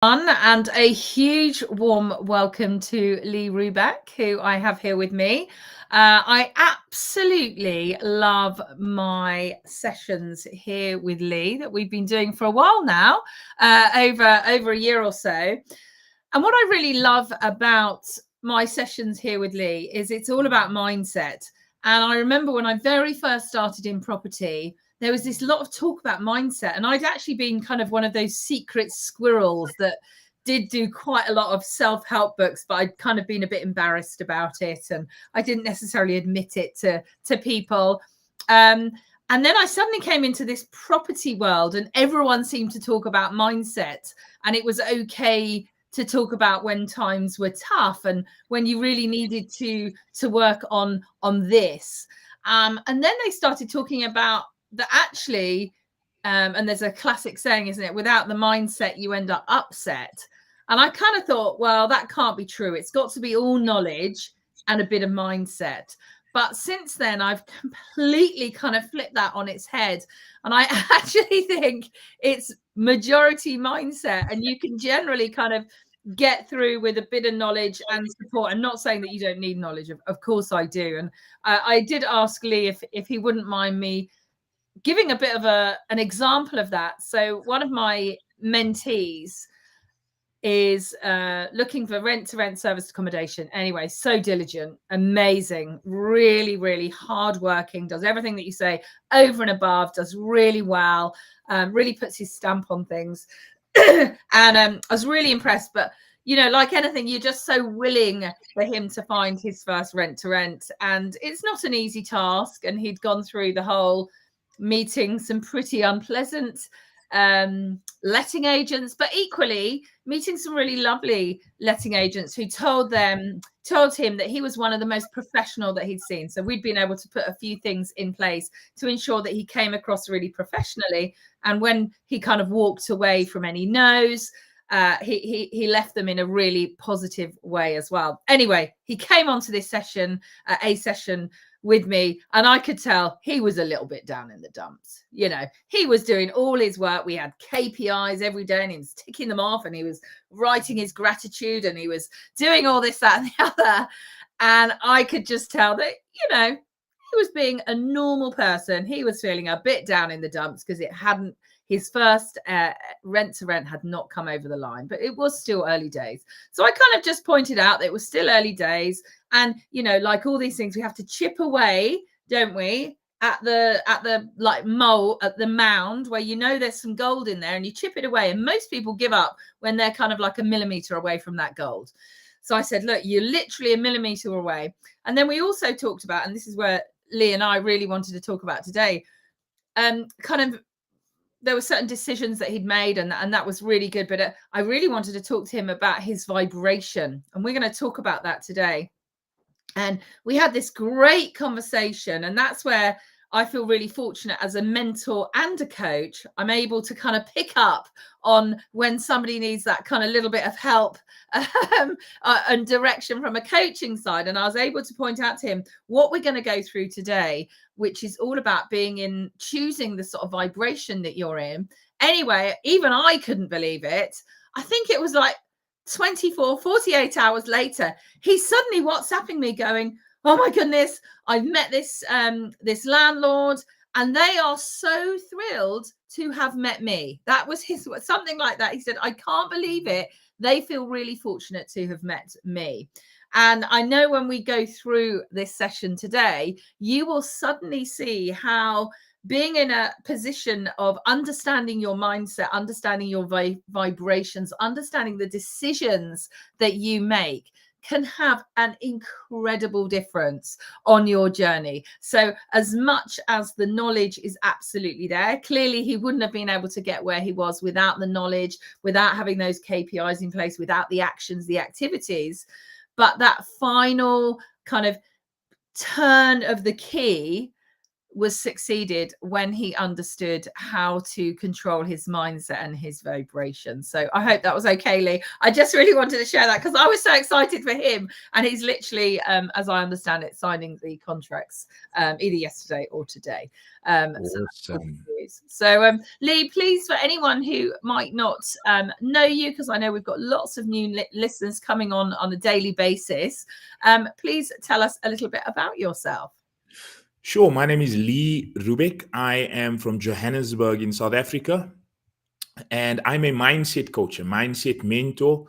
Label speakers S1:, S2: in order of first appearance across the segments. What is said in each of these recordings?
S1: And a huge warm welcome to Lee Roebeck, who I have here with me. I absolutely love my sessions here with Lee that we've been doing for a while now, over a year or so. And what I really love about my sessions here with Lee is it's all about mindset. And I remember when I very first started in property, there was this lot of talk about mindset. And I'd actually been kind of one of those secret squirrels that did do quite a lot of self-help books, but I'd kind of been a bit embarrassed about it. And I didn't necessarily admit it to people. And then I suddenly came into this property world and everyone seemed to talk about mindset. And it was okay to talk about when times were tough and when you really needed to work on this. And then they started talking about that actually, and there's a classic saying, isn't it? Without the mindset, you end up upset. And I kind of thought, well, that can't be true. It's got to be all knowledge and a bit of mindset. But since then, I've completely kind of flipped that on its head. And I actually think it's majority mindset. And you can generally kind of get through with a bit of knowledge and support. I'm not saying that you don't need knowledge. Of course I do. And I did ask Lee if he wouldn't mind me giving a bit of an example of that. So one of my mentees is looking for rent-to-rent service accommodation. Anyway, so diligent, amazing, really, really hardworking, does everything that you say over and above, does really well, really puts his stamp on things. And I was really impressed. But, you know, like anything, you're just so willing for him to find his first rent-to-rent. And it's not an easy task. And he'd gone through the whole meeting some pretty unpleasant letting agents, but equally meeting some really lovely letting agents who told him that he was one of the most professional that he'd seen. So we'd been able to put a few things in place to ensure that he came across really professionally. And when he kind of walked away from any no's, he left them in a really positive way as well. Anyway, he came onto this session, a session with me, and I could tell he was a little bit down in the dumps. You know, he was doing all his work. We had KPIs every day and he was ticking them off, and he was writing his gratitude, and he was doing all this, that, and the other. And I could just tell that, you know, he was being a normal person. He was feeling a bit down in the dumps because his first rent-to-rent had not come over the line, but it was still early days. So I kind of just pointed out that it was still early days. And, you know, like all these things, we have to chip away, don't we, at the like mole, at the mound where, you know, there's some gold in there, and you chip it away. And most people give up when they're kind of like a millimeter away from that gold. So I said, look, you're literally a millimeter away. And then we also talked about, and this is where Lee and I really wanted to talk about today, kind of, there were certain decisions that he'd made, and that was really good. But I really wanted to talk to him about his vibration. And we're going to talk about that today. And we had this great conversation. And that's where I feel really fortunate as a mentor and a coach. I'm able to kind of pick up on when somebody needs that kind of little bit of help and direction from a coaching side. And I was able to point out to him what we're going to go through today, which is all about choosing the sort of vibration that you're in. Anyway, even I couldn't believe it. I think it was like 48 hours later, he's suddenly WhatsApping me going, oh my goodness, I've met this landlord and they are so thrilled to have met me. That was something like that. He said, I can't believe it. They feel really fortunate to have met me. And I know when we go through this session today, you will suddenly see how being in a position of understanding your mindset, understanding your vibrations, understanding the decisions that you make can have an incredible difference on your journey. So as much as the knowledge is absolutely there, clearly he wouldn't have been able to get where he was without the knowledge, without having those KPIs in place, without the actions, the activities. But that final kind of turn of the key was succeeded when he understood how to control his mindset and his vibration. So I hope that was okay, Lee. I just really wanted to share that because I was so excited for him, and he's literally, as I understand it, signing the contracts either yesterday or today.
S2: Awesome.
S1: So Lee, please, for anyone who might not know you, because I know we've got lots of new listeners coming on a daily basis, please tell us a little bit about yourself.
S2: Sure. My name is Lee Roebeck. I am from Johannesburg in South Africa, and I'm a mindset coach, a mindset mentor.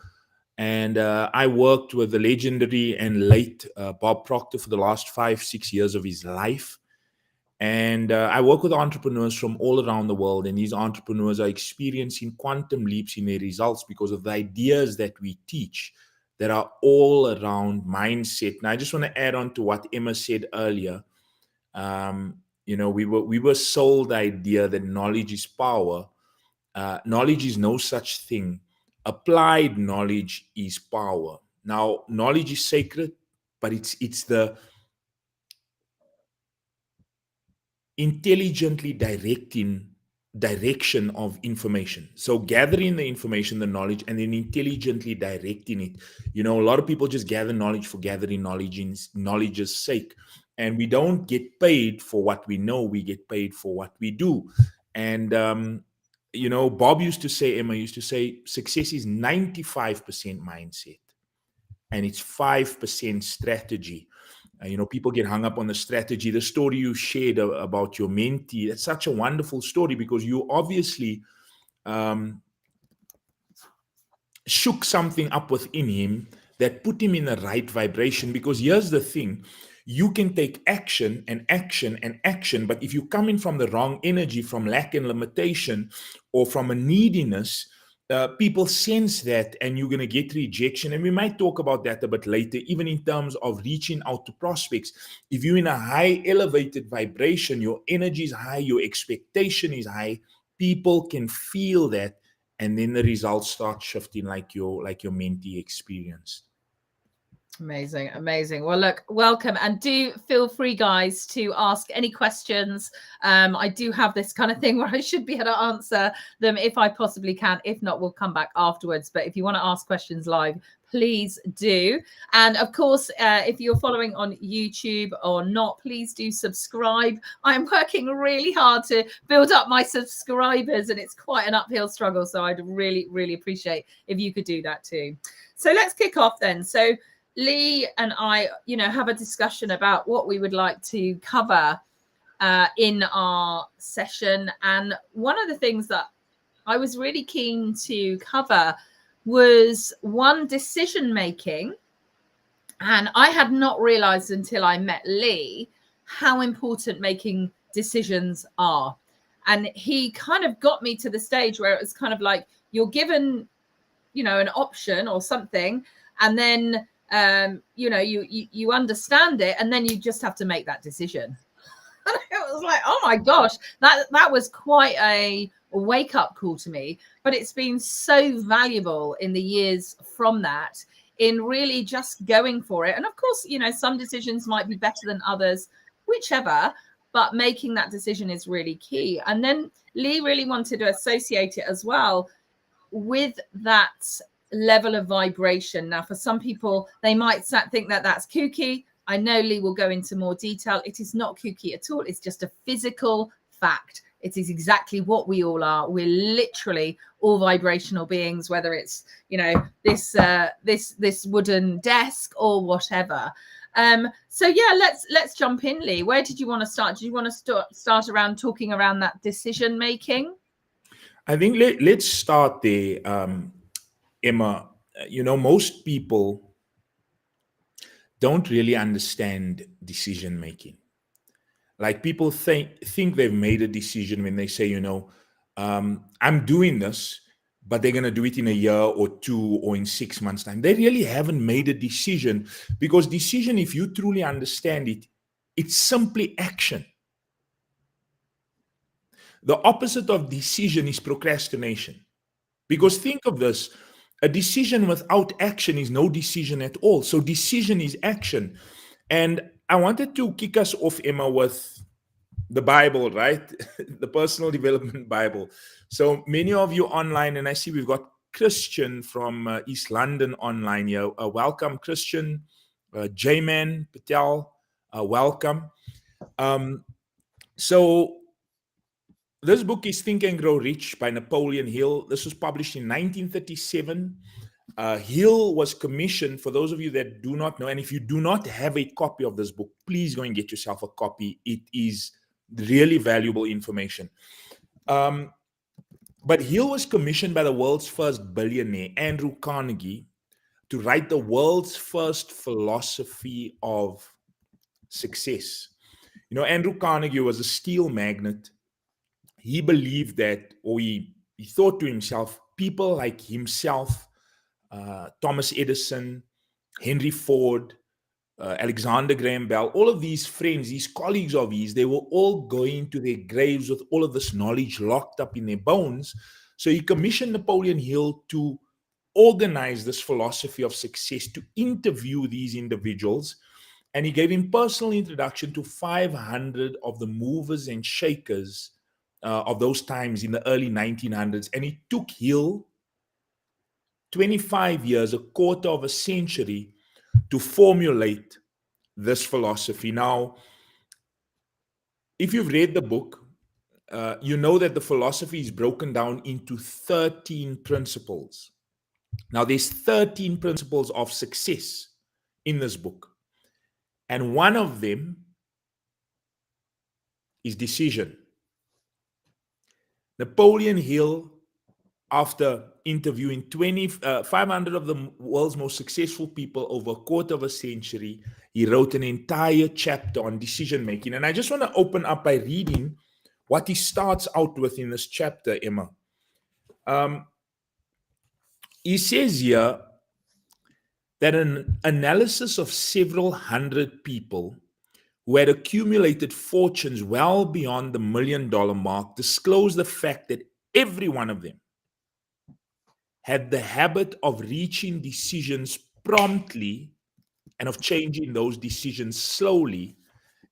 S2: And I worked with the legendary and late Bob Proctor for the last 5-6 years of his life. And I work with entrepreneurs from all around the world, and these entrepreneurs are experiencing quantum leaps in their results because of the ideas that we teach that are all around mindset. And I just want to add on to what Emma said earlier. We were sold the idea that knowledge is power. Knowledge is no such thing. Applied knowledge is power. Now, knowledge is sacred, but it's the intelligently direction of information. So gathering the information, the knowledge, and then intelligently directing it. A lot of people just gather knowledge for gathering knowledge in knowledge's sake, and we don't get paid for what we know. We get paid for what we do. And Bob used to say, Emma used to say, success is 95% mindset and it's 5% strategy. People get hung up on the strategy. The story you shared about your mentee, that's such a wonderful story because you obviously shook something up within him that put him in the right vibration. Because here's the thing, you can take action and action and action, but if you come in from the wrong energy, from lack and limitation, or from a neediness, people sense that and you're going to get rejection. And we might talk about that a bit later, even in terms of reaching out to prospects. If you're in a high elevated vibration, your energy is high, your expectation is high, people can feel that, and then the results start shifting like your mentee experience.
S1: Amazing. Well, look, welcome, and do feel free, guys, to ask any questions. I do have this kind of thing where I should be able to answer them if I possibly can. If not, we'll come back afterwards. But if you want to ask questions live, please do. And of course, if you're following on YouTube or not, please do subscribe. I'm working really hard to build up my subscribers, and it's quite an uphill struggle. So I'd really appreciate if you could do that too. So let's kick off then. So Lee and I, have a discussion about what we would like to cover in our session. And one of the things that I was really keen to cover was one, decision making. And I had not realized until I met Lee how important making decisions are. And he kind of got me to the stage where it was kind of like you're given, an option or something, and then you understand it, and then you just have to make that decision. And it was like, oh my gosh, that was quite a wake up call to me. But it's been so valuable in the years from that, in really just going for it. And of course, some decisions might be better than others, whichever, but making that decision is really key. And then Lee really wanted to associate it as well with that level of vibration. Now, for some people, they might think that that's kooky. I know Lee will go into more detail. It is not kooky at all. It's just a physical fact. It is exactly what we all are. We're literally all vibrational beings, whether it's, this wooden desk or whatever. So yeah, let's jump in, Lee. Where did you want to start? Do you want to start around talking around that decision making?
S2: I think let's start there, Emma. Most people don't really understand decision making. Like, people think they've made a decision when they say, I'm doing this, but they're going to do it in a year or 2 or in 6 months' time. They really haven't made a decision, because decision, if you truly understand it, it's simply action. The opposite of decision is procrastination. Because think of this, a decision without action is no decision at all. So decision is action. And I wanted to kick us off, Emma, with the Bible, right? The personal development Bible. So many of you online, and I see we've got Christian from East London online here. Welcome, Christian. J-Man Patel, welcome. Um, so this book is Think and Grow Rich by Napoleon Hill. This was published in 1937. Hill was commissioned, for those of you that do not know, and if you do not have a copy of this book, please go and get yourself a copy. It is really valuable information. But Hill was commissioned by the world's first billionaire, Andrew Carnegie, to write the world's first philosophy of success. You know, Andrew Carnegie was a steel magnate. He believed that, or he thought to himself, people like himself, Thomas Edison, Henry Ford, Alexander Graham Bell, all of these friends, these colleagues of his, they were all going to their graves with all of this knowledge locked up in their bones. So he commissioned Napoleon Hill to organize this philosophy of success, to interview these individuals. And he gave him personal introduction to 500 of the movers and shakers of those times in the early 1900s. And it took Hill 25 years, a quarter of a century, to formulate this philosophy. Now, if you've read the book, you know that the philosophy is broken down into 13 principles. Now, there's 13 principles of success in this book. And one of them is decision. Napoleon Hill, after interviewing 500 of the world's most successful people over a quarter of a century, he wrote an entire chapter on decision making. And I just want to open up by reading what he starts out with in this chapter, Emma. He says here that an analysis of several hundred people who had accumulated fortunes well beyond the $1 million mark disclosed the fact that every one of them had the habit of reaching decisions promptly and of changing those decisions slowly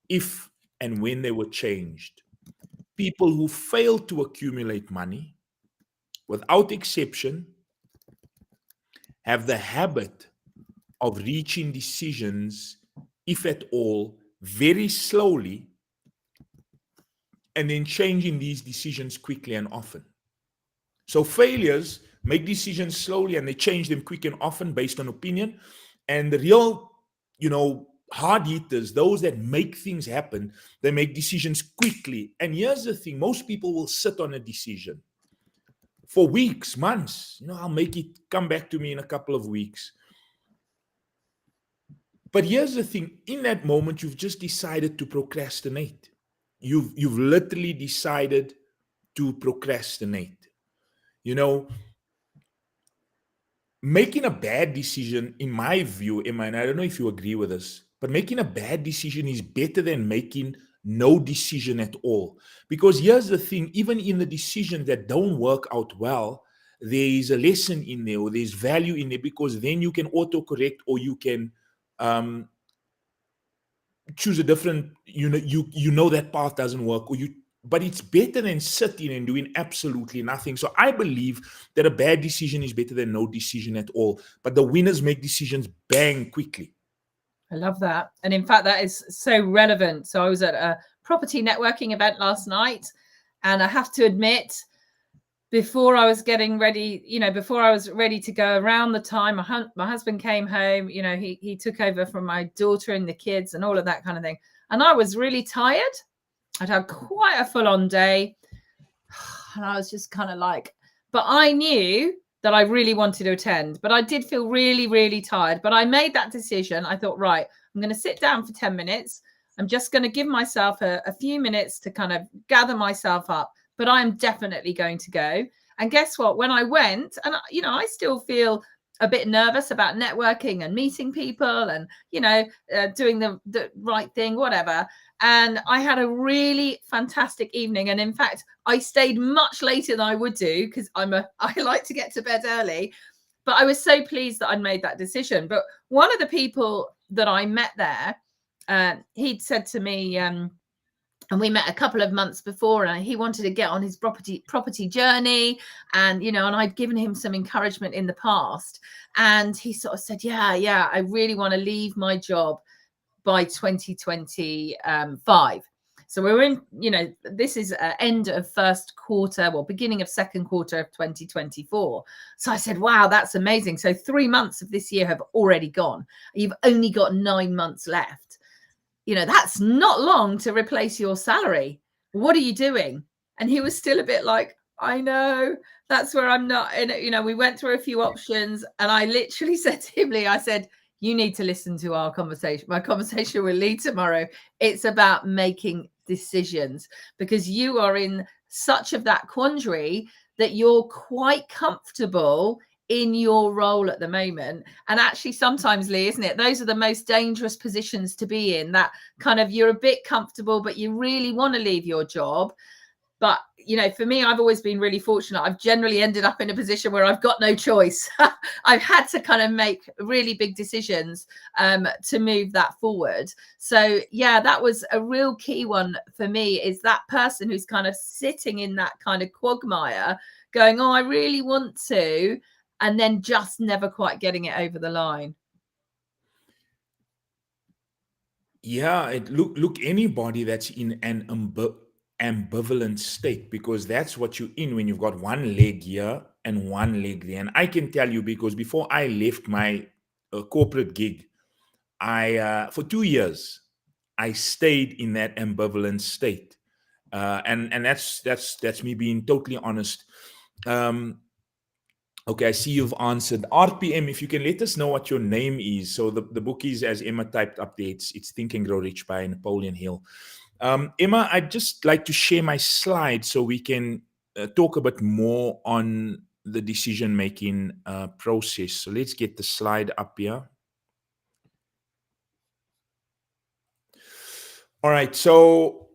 S2: if and when they were changed. People who failed to accumulate money, without exception, have the habit of reaching decisions, if at all, very slowly, and then changing these decisions quickly and often. So failures make decisions slowly and they change them quick and often based on opinion. And the real, hard hitters, those that make things happen, they make decisions quickly. And here's the thing, most people will sit on a decision for weeks, months. I'll make it come back to me in a couple of weeks. But here's the thing, in that moment, you've just decided to procrastinate. You've literally decided to procrastinate. Making a bad decision, in my view, Emma, and I don't know if you agree with this, but making a bad decision is better than making no decision at all. Because here's the thing, even in the decisions that don't work out well, there is a lesson in there, or there's value in there, because then you can autocorrect, or you can choose a different, that path doesn't work, but it's better than sitting and doing absolutely nothing. So I believe that a bad decision is better than no decision at all. But the winners make decisions bang quickly.
S1: I love that. And in fact, that is so relevant. So I was at a property networking event last night, and I have to admit, before I was getting ready, before I was ready to go, around the time my husband came home, he took over from my daughter and the kids and all of that kind of thing. And I was really tired. I'd had quite a full-on day. And I was just kind of like, but I knew that I really wanted to attend, but I did feel really, really tired. But I made that decision. I thought, right, I'm going to sit down for 10 minutes. I'm just going to give myself a few minutes to kind of gather myself up, but I'm definitely going to go. And guess what? When I went, and I still feel a bit nervous about networking and meeting people and, doing the right thing, whatever. And I had a really fantastic evening. And in fact, I stayed much later than I would do because I like to get to bed early. But I was so pleased that I'd made that decision. But one of the people that I met there, he'd said to me, and we met a couple of months before, and he wanted to get on his property journey, and and I'd given him some encouragement in the past, and he sort of said, yeah, I really want to leave my job by 2025. So we're in, this is end of first quarter, well, beginning of second quarter of 2024. So I said, wow, that's amazing. So 3 months of this year have already gone. You've only got 9 months left. That's not long to replace your salary. What are you doing? And he was still a bit like, I know, that's where I'm not. And, we went through a few options, and I literally said to him, Lee, I said, you need to listen to our conversation, my conversation with Lee tomorrow. It's about making decisions, because you are in such of that quandary that you're quite comfortable in your role at the moment. And actually, sometimes, Lee, isn't it, those are the most dangerous positions to be in, that kind of, you're a bit comfortable but you really want to leave your job. But for me, I've always been really fortunate. I've generally ended up in a position where I've got no choice. I've had to kind of make really big decisions to move that forward. So yeah, that was a real key one for me, is that person who's kind of sitting in that kind of quagmire going, oh, I really want to, and then just never quite getting it over the line.
S2: Yeah, look, anybody that's in an ambivalent state, because that's what you're in when you've got one leg here and one leg there. And I can tell you, because before I left my corporate gig, I for 2 years I stayed in that ambivalent state, and that's me being totally honest. Um, Okay, I see you've answered. RPM, if you can let us know what your name is. So the book is, as Emma typed up there, it's Think and Grow Rich by Napoleon Hill. Emma, I'd just like to share my slide so we can talk a bit more on the decision-making process. So let's get the slide up here. All right, so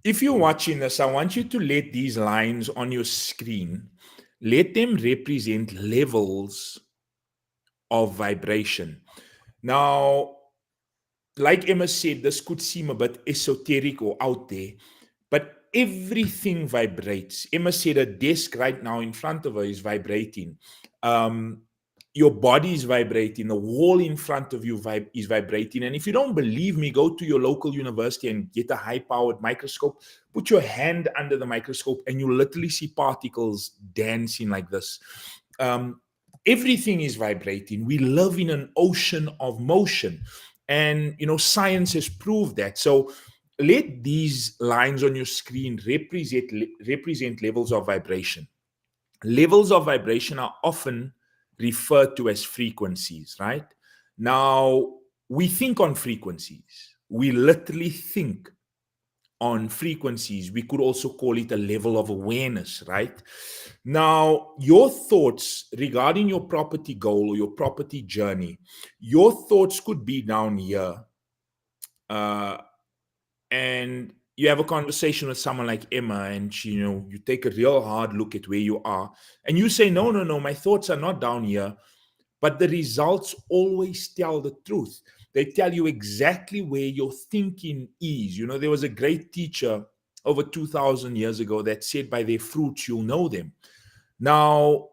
S2: if you're watching this, I want you to let these lines on your screen, let them represent levels of vibration. Now, like Emma said, this could seem a bit esoteric or out there, but everything vibrates. Emma said a desk right now in front of her is vibrating. Um, your body is vibrating. The wall in front of you is vibrating. And if you don't believe me, go to your local university and get a high-powered microscope. Put your hand under the microscope, and you literally see particles dancing like this. Everything is vibrating. We live in an ocean of motion. And, science has proved that. So let these lines on your screen represent levels of vibration. Levels of vibration are often referred to as frequencies, right? Now, we think on frequencies. We literally think on frequencies. We could also call it a level of awareness, right? Now, your thoughts regarding your property goal or your property journey, your thoughts could be down here. And you have a conversation with someone like Emma, and she, you take a real hard look at where you are, and you say, no, my thoughts are not down here. But the results always tell the truth. They tell you exactly where your thinking is. There was a great teacher over 2,000 years ago that said, by their fruits, you'll know them. Now,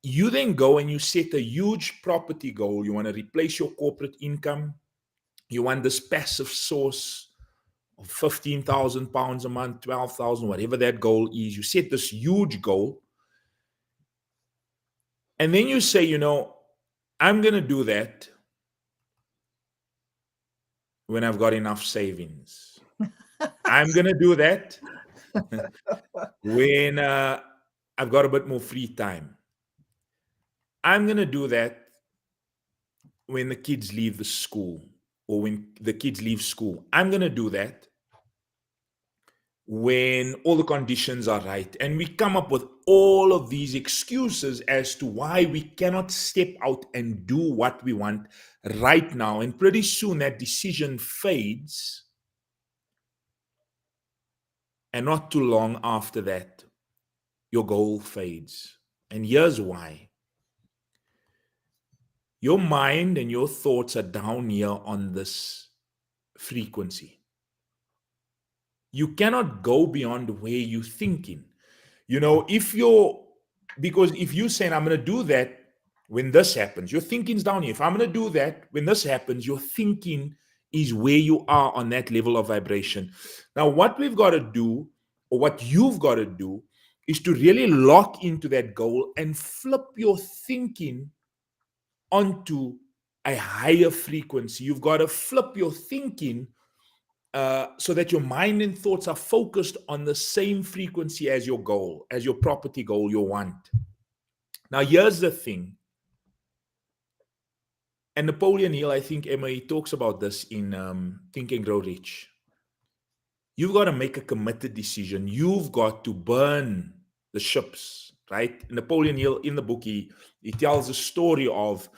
S2: you then go and you set a huge property goal. You want to replace your corporate income. You want this passive source of £15,000 a month, 12,000, whatever that goal is. You set this huge goal. And then you say, I'm going to do that when I've got enough savings. I'm going to do that when I've got a bit more free time. I'm going to do that when the kids leave the school, or when the kids leave school. I'm going to do that when all the conditions are right. And we come up with all of these excuses as to why we cannot step out and do what we want right now. And pretty soon that decision fades. And not too long after that, your goal fades. And here's why. Your mind and your thoughts are down here on this frequency. You cannot go beyond where you're thinking. If you're, because if you're saying, I'm going to do that when this happens, your thinking's down here. If I'm going to do that when this happens, your thinking is where you are on that level of vibration. Now, what we've got to do, or what you've got to do, is to really lock into that goal and flip your thinking onto a higher frequency. You've got to flip your thinking so that your mind and thoughts are focused on the same frequency as your goal, as your property goal, your want. Now, here's the thing. And Napoleon Hill, I think, Emma, he talks about this in Think and Grow Rich. You've got to make a committed decision. You've got to burn the ships, right? Napoleon Hill, in the book, he tells a story of,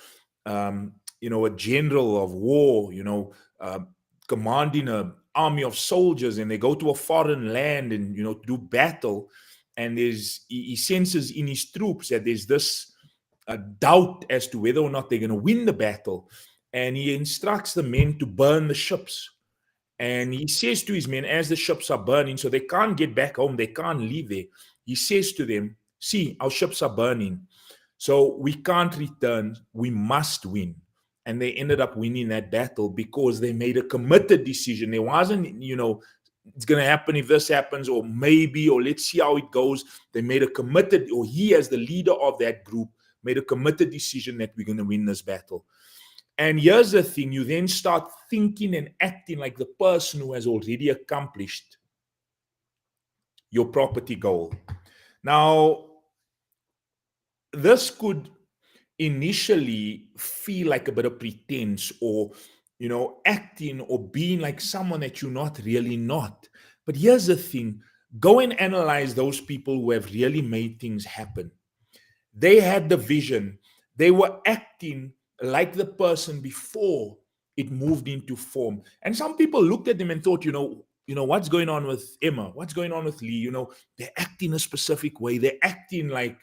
S2: a general of war, commanding an army of soldiers, and they go to a foreign land and, do battle. And he senses in his troops that there's this doubt as to whether or not they're going to win the battle. And he instructs the men to burn the ships. And he says to his men, as the ships are burning, so they can't get back home, they can't leave there, he says to them, see, our ships are burning, so we can't return, we must win. And they ended up winning that battle because they made a committed decision. There wasn't, it's going to happen if this happens, or maybe, or let's see how it goes. They made a committed, or he, as the leader of that group, made a committed decision that we're going to win this battle. And here's the thing, you then start thinking and acting like the person who has already accomplished your property goal. Now, this could initially feel like a bit of pretense, or, acting or being like someone that you're not really not. But here's the thing, go and analyze those people who have really made things happen. They had the vision. They were acting like the person before it moved into form. And some people looked at them and thought, what's going on with Emma? What's going on with Lee? They're acting a specific way. They're acting like,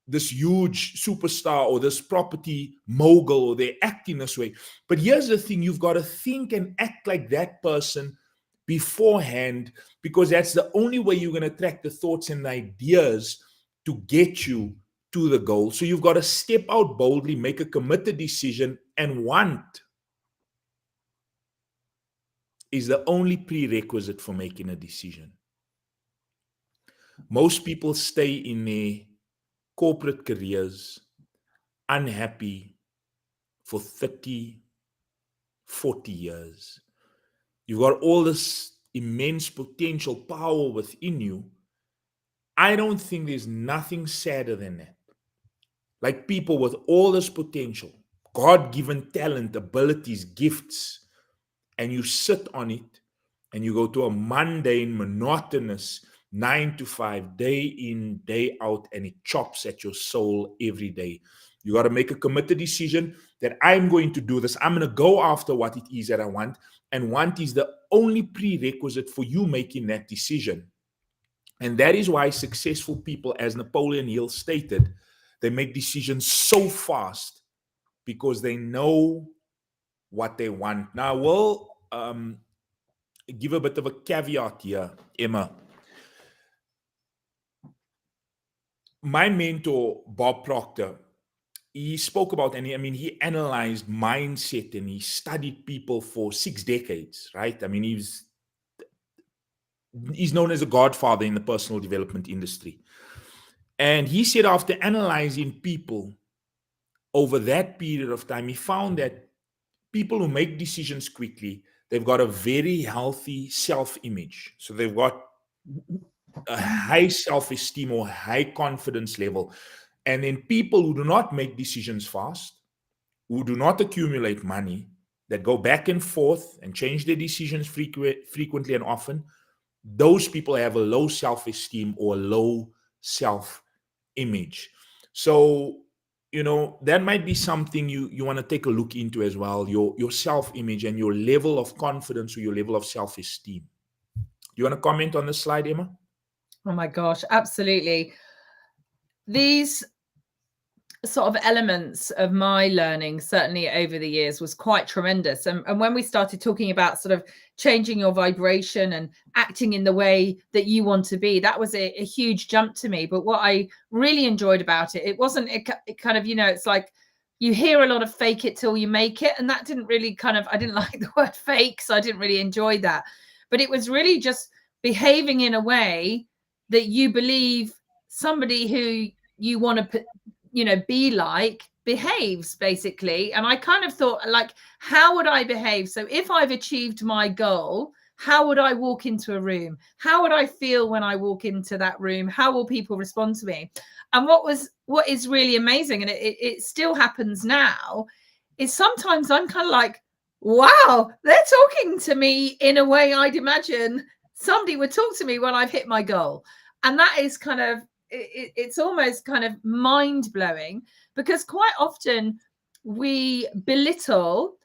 S2: this huge superstar or this property mogul, or they're acting this way. But here's the thing, you've got to think and act like that person beforehand, because that's the only way you're going to attract the thoughts and the ideas to get you to the goal. So you've got to step out boldly, make a committed decision, and want is the only prerequisite for making a decision. Most people stay in their corporate careers unhappy for 30, 40 years. You've got all this immense potential power within you. I don't think there's nothing sadder than that. Like people with all this potential, God-given talent, abilities, gifts, and you sit on it and you go to a mundane, monotonous 9 to 5, day in, day out, and it chops at your soul every day. You got to make a committed decision that I'm going to do this. I'm going to go after what it is that I want. And want is the only prerequisite for you making that decision. And that is why successful people, as Napoleon Hill stated, they make decisions so fast because they know what they want. Now, we'll give a bit of a caveat here, Emma. My mentor, Bob Proctor, he spoke about, and he analyzed mindset and he studied people for 6 decades, right? He's known as a godfather in the personal development industry. And he said, after analyzing people over that period of time, he found that people who make decisions quickly, they've got a very healthy self-image. So they've got a high self-esteem or high confidence level. And then people who do not make decisions fast, who do not accumulate money, that go back and forth and change their decisions frequently and often, those people have a low self-esteem or low self-image. So, that might be something you want to take a look into as well, your self-image and your level of confidence or your level of self-esteem. Do you want to comment on this slide, Emma?
S1: Oh my gosh, absolutely. These sort of elements of my learning, certainly over the years, was quite tremendous. And when we started talking about sort of changing your vibration and acting in the way that you want to be, that was a huge jump to me. But what I really enjoyed about it, it wasn't it kind of, it's like you hear a lot of fake it till you make it. And that didn't really I didn't like the word fake, so I didn't really enjoy that. But it was really just behaving in a way that you believe somebody who you want to be like behaves, basically. And I kind of thought, like, how would I behave? So if I've achieved my goal, how would I walk into a room? How would I feel when I walk into that room? How will people respond to me? And what is really amazing, and it still happens now, is sometimes I'm kind of like, wow, they're talking to me in a way I'd imagine somebody would talk to me when I've hit my goal. And that is kind of, it's almost kind of mind-blowing, because quite often we belittle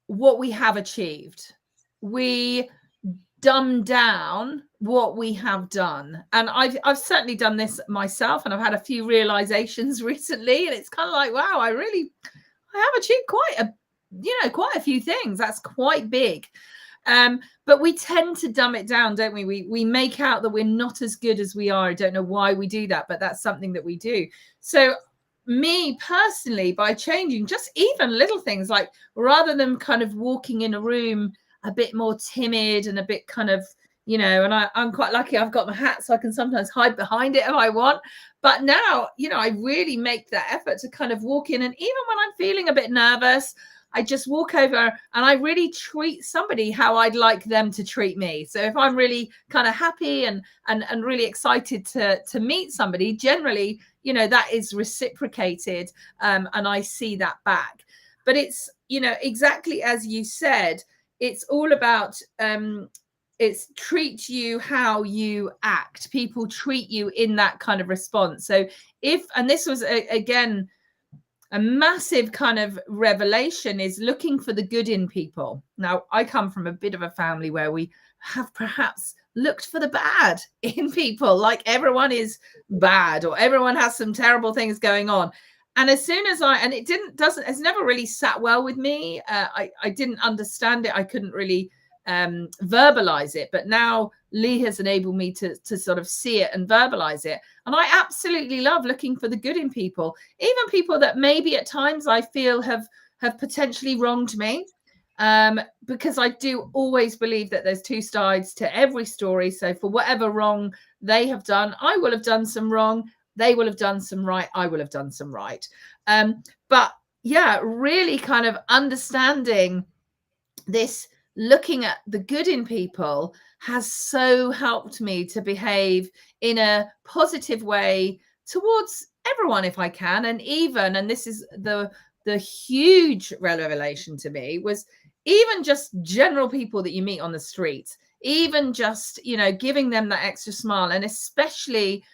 S1: what we have achieved. We dumb down what we have done. And I've certainly done this myself, and I've had a few realizations recently, and it's kind of like, wow, I have achieved quite a few things. That's quite big. But we tend to dumb it down, don't we? We make out that we're not as good as we are. I don't know why we do that, but that's something that we do. So me personally, by changing just even little things, like rather than kind of walking in a room a bit more timid and a bit kind of, and I'm quite lucky, I've got my hat, so I can sometimes hide behind it if I want. But now, I really make that effort to kind of walk in. And even when I'm feeling a bit nervous, I just walk over and I really treat somebody how I'd like them to treat me. So if I'm really kind of happy and really excited to meet somebody, generally, that is reciprocated, and I see that back. But it's, exactly as you said, it's all about it's treat you how you act. People treat you in that kind of response. So and this was again a massive kind of revelation, is looking for the good in people. Now, I come from a bit of a family where we have perhaps looked for the bad in people, like everyone is bad or everyone has some terrible things going on. And as soon as it's never really sat well with me. I didn't understand it. I couldn't really verbalize it. But now Lee has enabled me to sort of see it and verbalize it. And I absolutely love looking for the good in people, even people that maybe at times I feel have potentially wronged me. Because I do always believe that there's two sides to every story. So for whatever wrong they have done, I will have done some wrong. They will have done some right. I will have done some right. But yeah, really kind of understanding this, looking at the good in people, has so helped me to behave in a positive way towards everyone if I can. And this is the huge revelation to me, was even just general people that you meet on the street, even just, giving them that extra smile. And especially,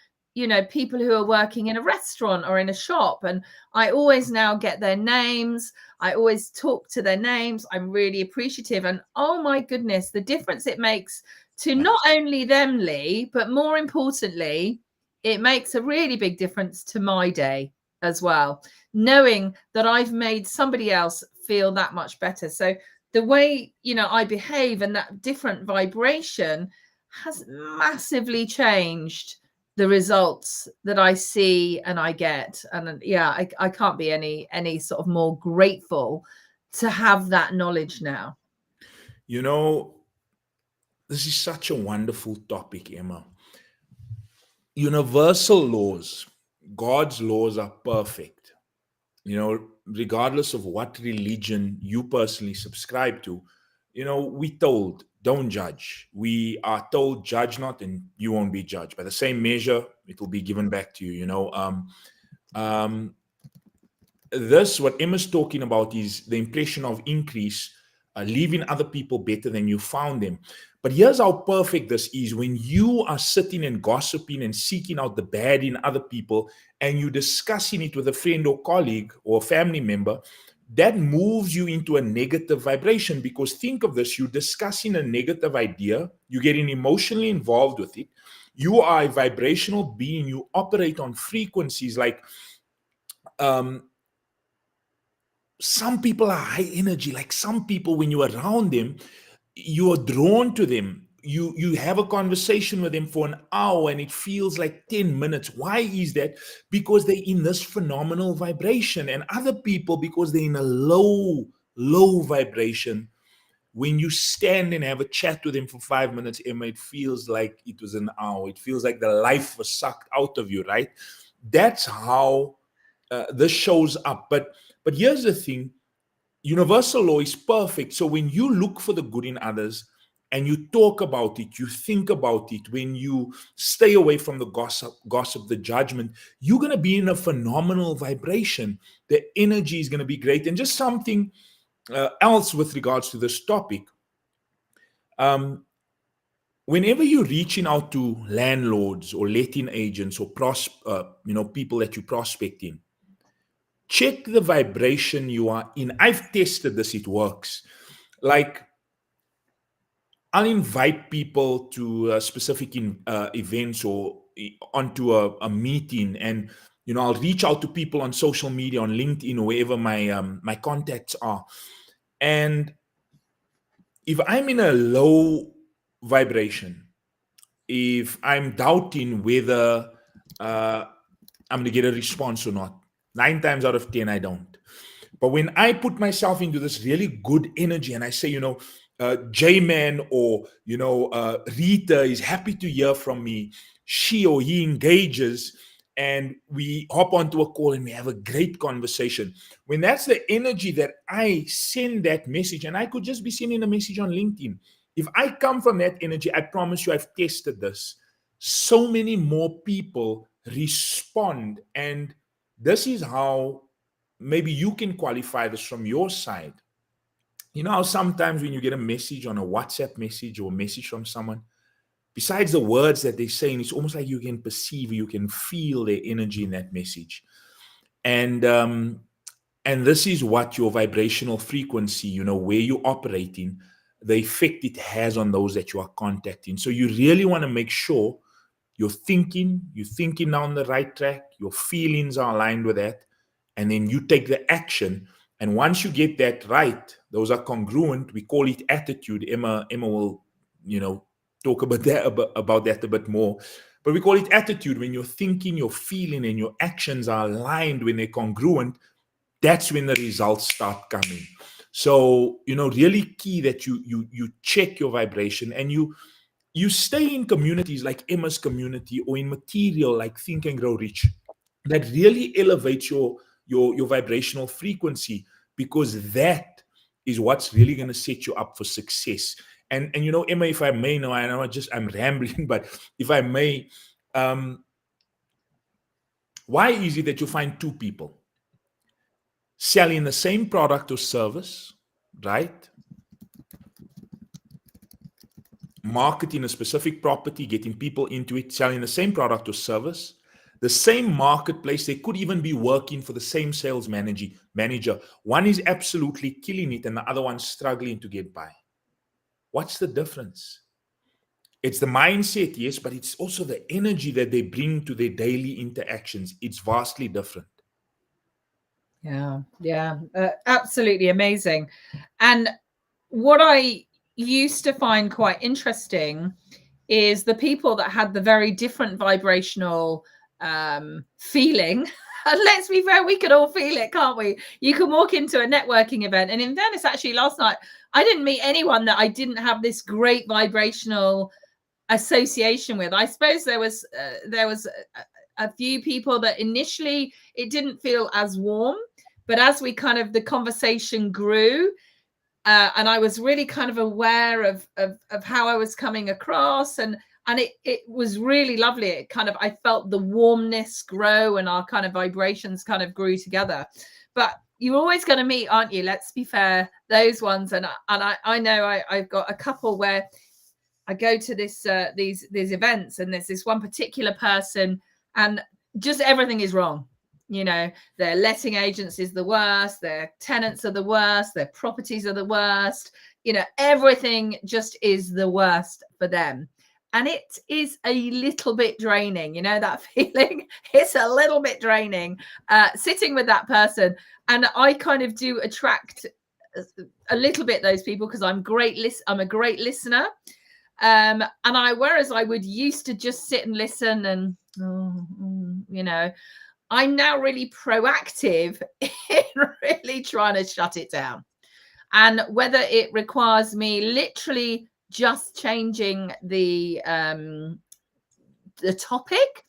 S1: people who are working in a restaurant or in a shop. And I always now get their names. I always talk to their names. I'm really appreciative. And oh my goodness, the difference it makes to not only them, Lee, but more importantly, it makes a really big difference to my day as well, knowing that I've made somebody else feel that much better. So the way, I behave and that different vibration has massively changed the results that I see and I get. And yeah, I can't be any sort of more grateful to have that knowledge now.
S2: This is such a wonderful topic, Emma. Universal laws, God's laws are perfect. Regardless of what religion you personally subscribe to, we told, don't judge. We are told, judge not, and you won't be judged. By the same measure, it will be given back to you. What Emma's talking about is the impression of increase, leaving other people better than you found them. But here's how perfect this is. When you are sitting and gossiping and seeking out the bad in other people, and you're discussing it with a friend or colleague or family member, that moves you into a negative vibration. Because think of this, you're discussing a negative idea, you're getting emotionally involved with it. You are a vibrational being, you operate on frequencies like um, some people are high energy. Like some people, when you're around them, you are drawn to them. You have a conversation with them for an hour and it feels like 10 minutes. Why is that? Because they're in this phenomenal vibration. And other people, because they're in a low vibration, when you stand and have a chat with them for 5 minutes, Emma, it feels like it was an hour. It feels like the life was sucked out of you, right? That's how this shows up. But here's the thing: universal law is perfect. So when you look for the good in others and you talk about it, you think about it, when you stay away from the gossip, the judgment, you're going to be in a phenomenal vibration. The energy is going to be great. And just something else with regards to this topic. Um, Whenever you're reaching out to landlords or letting agents or people that you're prospecting, check the vibration you are in. I've tested this, it works. Like, I'll invite people to specific events or onto a meeting, and I'll reach out to people on social media, on LinkedIn, or wherever my contacts are. And if I'm in a low vibration, if I'm doubting whether I'm going to get a response or not, 9 times out of 10 I don't. But when I put myself into this really good energy and I say, J-Man or, Rita is happy to hear from me, she or he engages and we hop onto a call and we have a great conversation. When that's the energy that I send that message, and I could just be sending a message on LinkedIn. If I come from that energy, I promise you, I've tested this. So many more people respond. And this is how maybe you can qualify this from your side. You know how sometimes when you get a message on a WhatsApp message or a message from someone, besides the words that they're saying, it's almost like you can perceive, you can feel their energy in that message. And this is what your vibrational frequency, where you're operating, the effect it has on those that you are contacting. So you really want to make sure you're thinking down the right track, your feelings are aligned with that, and then you take the action. And once you get that right, those are congruent. We call it attitude. Emma will, talk about that a bit more. But we call it attitude. When you're thinking, you're feeling, and your actions are aligned, when they're congruent, that's when the results start coming. So, really key that you check your vibration, and you stay in communities like Emma's community, or in material like Think and Grow Rich, that really elevates your vibrational frequency, because that is what's really going to set you up for success. And Emma, if I may, now I know I'm rambling, but if I may, why is it that you find two people selling the same product or service, right? Marketing a specific property, getting people into it, selling the same product or service, the same marketplace. They could even be working for the same sales manager. One is absolutely killing it and the other one's struggling to get by. What's the difference? It's the mindset, yes, but it's also the energy that they bring to their daily interactions. It's vastly different.
S1: Yeah, absolutely amazing. And what I used to find quite interesting is the people that had the very different vibrational feeling. And let's be fair, we can all feel it, can't we? You can walk into a networking event, and in fairness, actually, last night I didn't meet anyone that I didn't have this great vibrational association with. I suppose there was a few people that initially it didn't feel as warm, but as we kind of the conversation grew, and I was really kind of aware of how I was coming across, and it was really lovely. It kind of, I felt the warmness grow, and our kind of vibrations kind of grew together. But you're always going to meet, aren't you? Let's be fair, those ones. And I know I've got a couple where I go to these events, and there's this one particular person, and just everything is wrong. Their letting agents is the worst, their tenants are the worst, their properties are the worst. Everything just is the worst for them. And it is a little bit draining, you know, that feeling. It's a little bit draining sitting with that person. And I kind of do attract a little bit those people because I'm a great listener. And whereas I would used to just sit and listen and you know, I'm now really proactive in really trying to shut it down. And whether it requires me literally just changing the topic,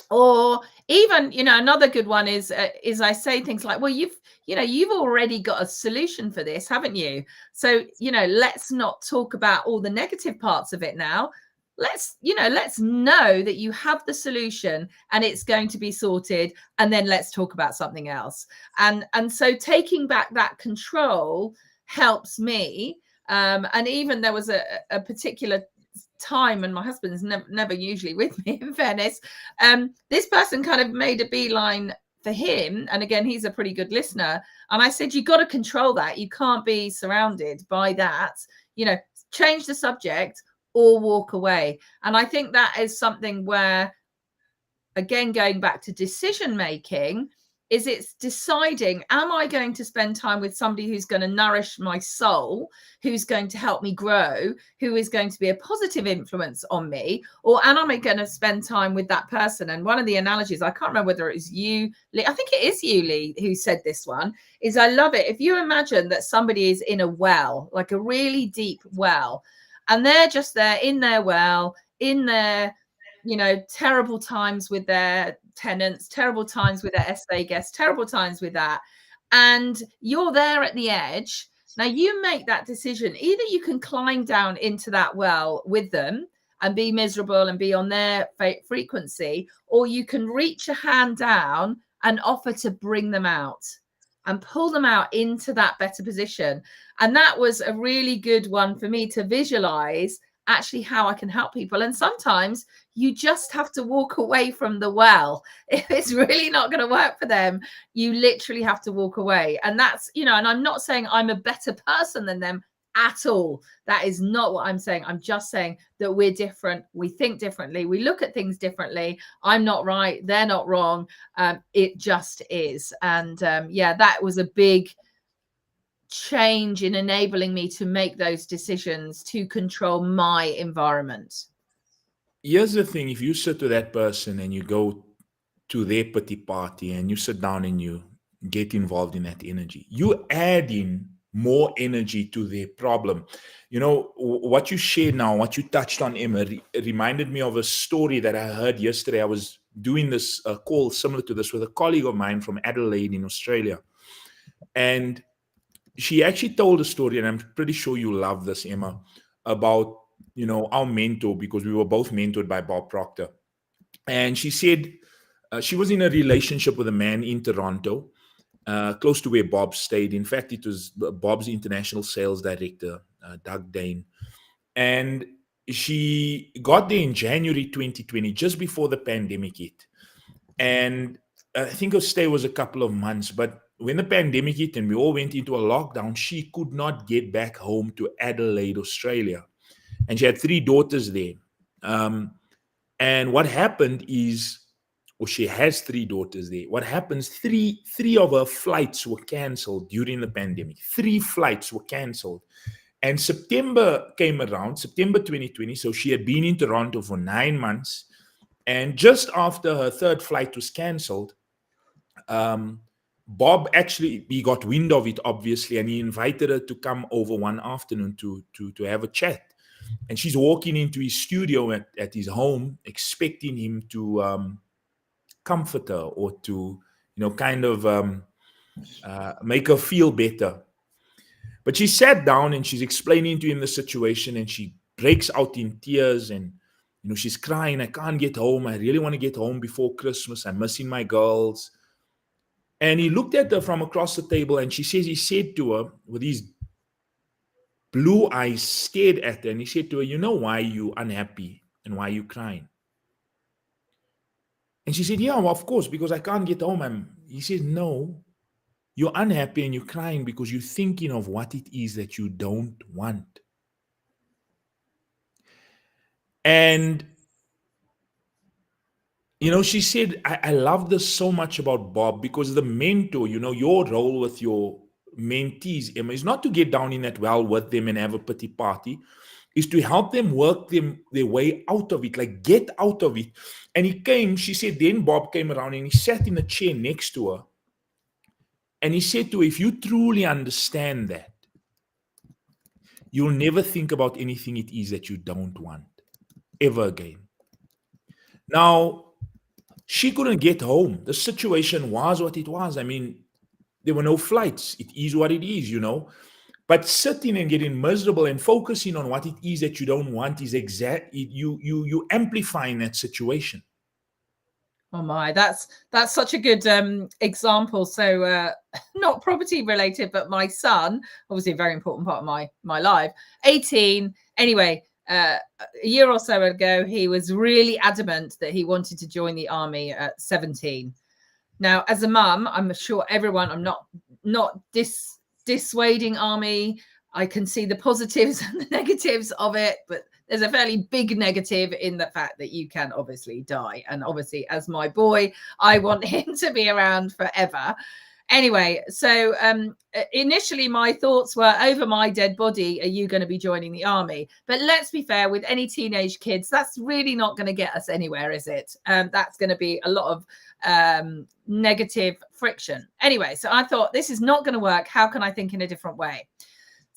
S1: or even, you know, another good one is I say things like, well, you've already got a solution for this, haven't you? So, you know, let's not talk about all the negative parts of it now. Let's know that you have the solution and it's going to be sorted, and then let's talk about something else. And so taking back that control helps me. And even there was a particular time, and my husband's never usually with me, in fairness. This person kind of made a beeline for him, and again, he's a pretty good listener, and I said, you got to control that. You can't be surrounded by that. You know, change the subject or walk away. And I think that is something where, again, going back to decision making, is it's deciding, am I going to spend time with somebody who's going to nourish my soul, who's going to help me grow, who is going to be a positive influence on me, or am I going to spend time with that person? And one of the analogies, I can't remember whether it was you, Lee, I think it is you, Lee, who said this one, is I love it. If you imagine that somebody is in a well, like a really deep well, and they're just there in their well, in their, you know, terrible times with their tenants, terrible times with their SA guests, terrible times with that. And you're there at the edge. Now you make that decision. Either you can climb down into that well with them and be miserable and be on their frequency, or you can reach a hand down and offer to bring them out and pull them out into that better position. And that was a really good one for me to visualize actually how I can help people. And sometimes you just have to walk away from the well. If it's really not going to work for them, you literally have to walk away. And that's, you know, and I'm not saying I'm a better person than them at all. That is not what I'm saying. I'm just saying that we're different. We think differently. We look at things differently. I'm not right. They're not wrong. It just is. And yeah, that was a big change in enabling me to make those decisions to control my environment.
S2: Here's the thing: if you sit with that person and you go to their pity party and you sit down and you get involved in that energy, you add in more energy to their problem. You know, what you shared now, what you touched on, Emma, reminded me of a story that I heard yesterday. I was doing this call similar to this with a colleague of mine from Adelaide in Australia. And she actually told a story, and I'm pretty sure you love this, Emma, about, you know, our mentor, because we were both mentored by Bob Proctor. And she said she was in a relationship with a man in Toronto, close to where Bob stayed. In fact, it was Bob's international sales director, Doug Dane. And she got there in January 2020, just before the pandemic hit. And I think her stay was a couple of months. But when the pandemic hit and we all went into a lockdown, she could not get back home to Adelaide, Australia. And she had 3 daughters there. And what happened is, or she has 3 daughters there. What happens, three of her flights were canceled during the pandemic. 3 flights were canceled. And September came around, September 2020. So she had been in Toronto for 9 months. And just after her 3rd flight was canceled, Bob actually, he got wind of it, obviously, and he invited her to come over one afternoon to have a chat. And she's walking into his studio at his home, expecting him to comfort her or to, you know, kind of make her feel better. But she sat down and she's explaining to him the situation, and she breaks out in tears, and, you know, she's crying. I can't get home. I really want to get home before Christmas. I'm missing my girls. And he looked at her from across the table, and she says he said to her with his blue eyes, stared at her, and he said to her, you know why you unhappy and why you crying? And she said, yeah, well, of course, because I can't get home. He says, no, you're unhappy and you're crying because you're thinking of what it is that you don't want. And she said, I love this so much about Bob, because the mentor, your role with your mentees, Emma, is not to get down in that well with them and have a pity party, is to help them work their way out of it, like get out of it. And she said, then Bob came around and he sat in a chair next to her. And he said to her, if you truly understand that, you'll never think about anything it is that you don't want ever again. Now, she couldn't get home. The situation was what it was. I mean, there were no flights. It is what it is. But sitting and getting miserable and focusing on what it is that you don't want is you amplifying that situation.
S1: Oh my, that's such a good example. So not property related, but my son, obviously a very important part of my life, 18. Anyway, a year or so ago, he was really adamant that he wanted to join the army at 17. Now, as a mum, I'm sure everyone, I'm not dissuading army. I can see the positives and the negatives of it, but there's a fairly big negative in the fact that you can obviously die. And obviously, as my boy, I want him to be around forever. Anyway, so initially my thoughts were, over my dead body, are you going to be joining the army? But let's be fair, with any teenage kids, that's really not going to get us anywhere, is it? That's going to be a lot of negative friction. Anyway, so I thought, this is not going to work. How can I think in a different way?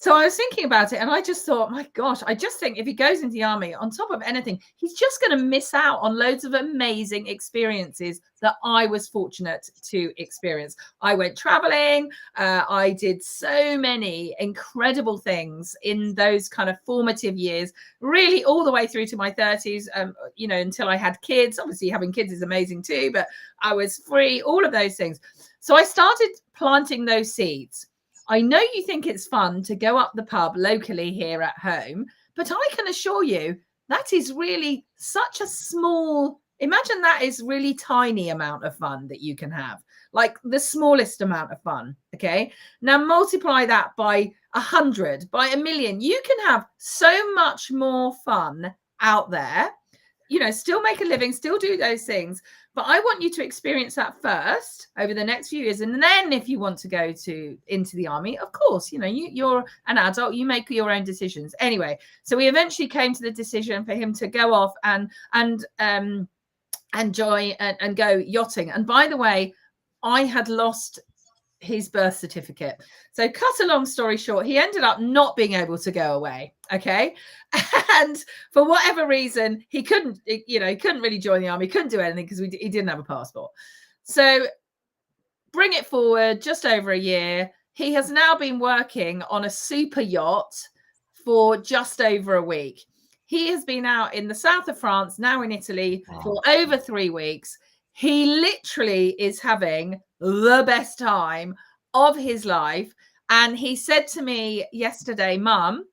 S1: So I was thinking about it, and I just thought, my gosh, I just think if he goes into the army, on top of anything, he's just going to miss out on loads of amazing experiences that I was fortunate to experience. I went traveling. I did so many incredible things in those kind of formative years, really all the way through to my 30s, until I had kids. Obviously, having kids is amazing too, but I was free, all of those things. So I started planting those seeds. I know you think it's fun to go up the pub locally here at home, but I can assure you that is really such a small, imagine that is really tiny amount of fun that you can have, like the smallest amount of fun. Okay. Now multiply that by 100, by 1,000,000. You can have so much more fun out there, still make a living, still do those things. But I want you to experience that first over the next few years. And then if you want to go into the army, of course, you're an adult, you make your own decisions. Anyway, so we eventually came to the decision for him to go off and join and go yachting. And by the way, I had lost his birth certificate. So cut a long story short, he ended up not being able to go away. Okay. And for whatever reason, he couldn't really join the army, couldn't do anything because he didn't have a passport. So bring it forward just over a year. He has now been working on a super yacht for just over a week. He has been out in the south of France, now in Italy, for over 3 weeks. He literally is having the best time of his life. And he said to me yesterday, Mum,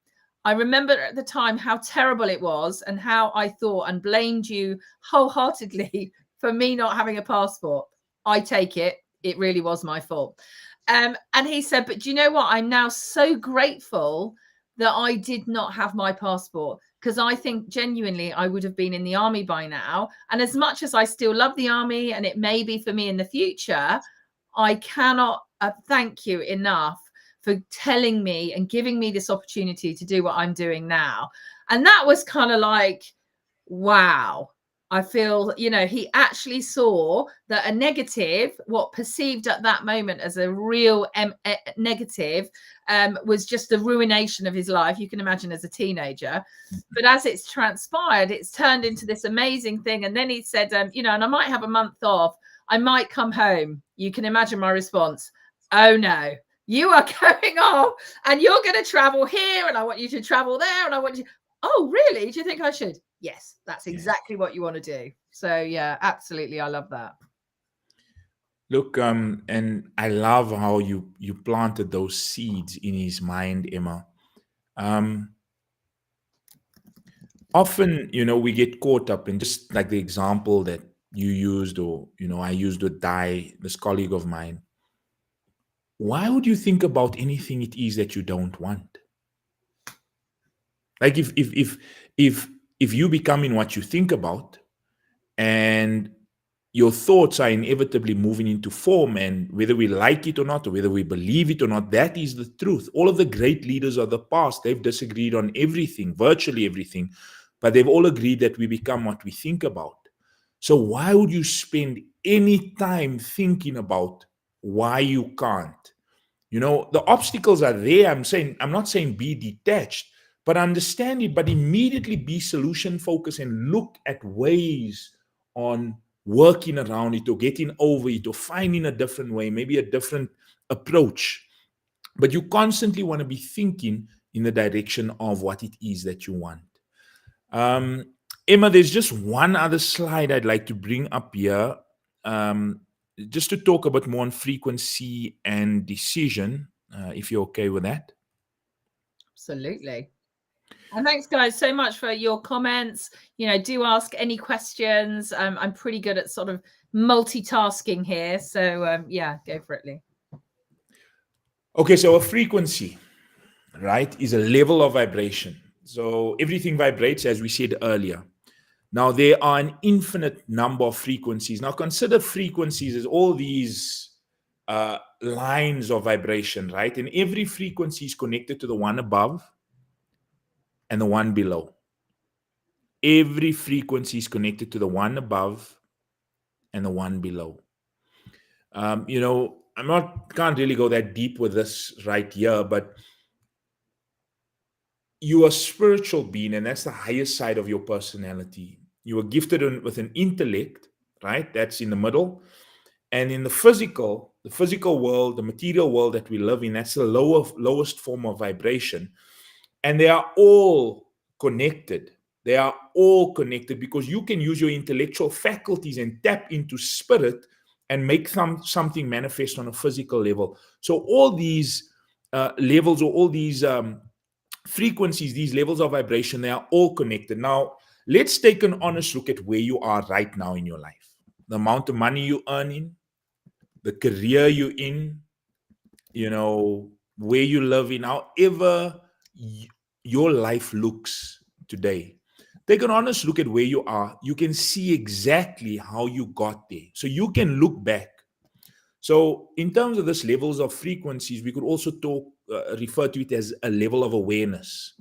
S1: I remember at the time how terrible it was and how I thought and blamed you wholeheartedly for me not having a passport. I take it. It really was my fault. And he said, but do you know what? I'm now so grateful that I did not have my passport, because I think genuinely I would have been in the army by now. And as much as I still love the army and it may be for me in the future, I cannot thank you enough for telling me and giving me this opportunity to do what I'm doing now. And that was kind of like, wow. I feel, he actually saw that a negative, what perceived at that moment as a real negative, was just the ruination of his life. You can imagine as a teenager. But as it's transpired, it's turned into this amazing thing. And then he said, and I might have a month off. I might come home. You can imagine my response. Oh, no. You are going off and you're going to travel here and I want you to travel there and I want you. Oh, really? Do you think I should? Yes, that's exactly what you want to do. So, yeah, absolutely. I love that.
S2: Look, and I love how you planted those seeds in his mind, Emma. Often, we get caught up in, just like the example that you used, or, I used with this colleague of mine. Why would you think about anything it is that you don't want? Like if if you becoming what you think about, and your thoughts are inevitably moving into form, and whether we like it or not, or whether we believe it or not, that is the truth. All of the great leaders of the past, they've disagreed on everything, virtually everything, but they've all agreed that we become what we think about. So why would you spend any time thinking about why you can't? The obstacles are there. I'm not saying be detached, but understand it, but immediately be solution focused and look at ways on working around it or getting over it or finding a different way, maybe a different approach. But you constantly want to be thinking in the direction of what it is that you want. Um, Emma, there's just one other slide I'd like to bring up here, um, just to talk a bit more on frequency and decision, if you're okay with that.
S1: Absolutely. And thanks, guys, so much for your comments. Do ask any questions. I'm pretty good at sort of multitasking here. So, yeah, go for it, Lee.
S2: Okay, so a frequency, right, is a level of vibration. So everything vibrates, as we said earlier. Now, there are an infinite number of frequencies. Now, consider frequencies as all these lines of vibration, right? And every frequency is connected to the one above and the one below. Every frequency is connected to the one above and the one below. Can't really go that deep with this right here, but you are a spiritual being, and that's the highest side of your personality. You are gifted with an intellect, right? That's in the middle. And in the physical world, the material world that we live in, that's the lowest form of vibration. And they are all connected. They are all connected because you can use your intellectual faculties and tap into spirit and make something manifest on a physical level. So all these levels, or all these frequencies, these levels of vibration, they are all connected. Now, let's take an honest look at where you are right now in your life. The amount of money you're earning, the career you're in, where you live in, however your life looks today. Take an honest look at where you are. You can see exactly how you got there. So you can look back. So in terms of this levels of frequencies, we could also refer to it as a level of awareness.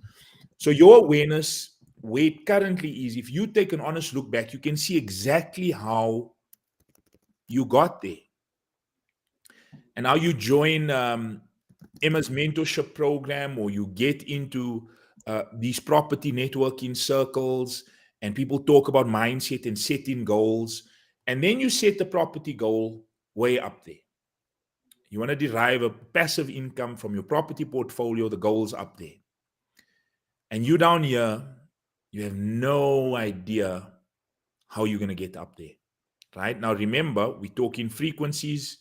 S2: So your awareness, where it currently is, if you take an honest look back, you can see exactly how you got there. And now you join Emma's mentorship program, or you get into these property networking circles, and people talk about mindset and setting goals. And then you set the property goal way up there. You want to derive a passive income from your property portfolio, the goal's up there. And you down here, you have no idea how you're going to get up there. Right? Now, remember, we're talking frequencies,